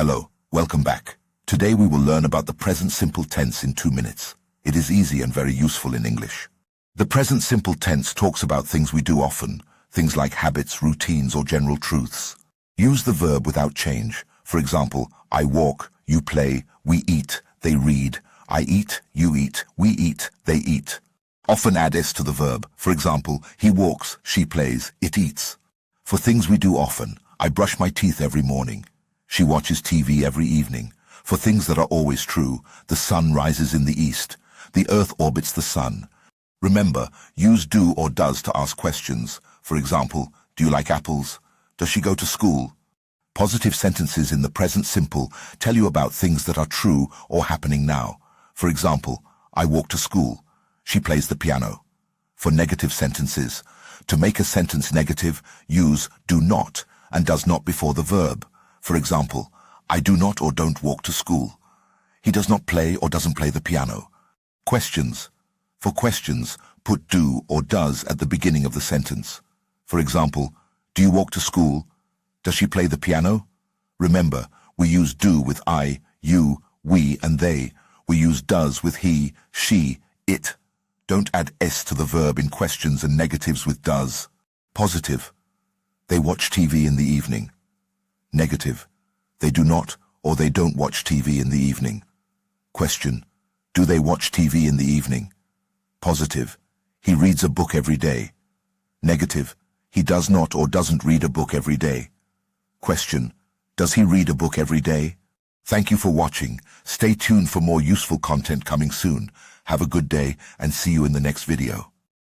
Hello, welcome back. Today we will learn about the present simple tense in 2 minutes. It is easy and very useful in English. The present simple tense talks about things we do often, things like habits, routines, or general truths. Use the verb without change. For example, I walk, you play, we eat, they read. I eat, you eat, we eat, they eat. Often add s to the verb. For example, he walks, she plays, it eats. For things we do often, I brush my teeth every morning. She watches TV every evening. For things that are always true, the sun rises in the east. The earth orbits the sun. Remember, use do or does to ask questions. For example, do you like apples? Does she go to school? Positive sentences in the present simple tell you about things that are true or happening now. For example, I walk to school. She plays the piano. For negative sentences, to make a sentence negative, use do not and does not before the verb. For example, I do not or don't walk to school. He does not play or doesn't play the piano. Questions. For questions, put do or does at the beginning of the sentence. For example, do you walk to school? Does she play the piano? Remember, we use do with I, you, we, and they. We use does with he, she, it. Don't add s to the verb in questions and negatives with does. Positive. They watch TV in the evening. Negative. They do not or they don't watch TV in the evening. Question. Do they watch TV in the evening? Positive. He reads a book every day. Negative. He does not or doesn't read a book every day. Question. Does he read a book every day? Thank you for watching. Stay tuned for more useful content coming soon. Have a good day and see you in the next video.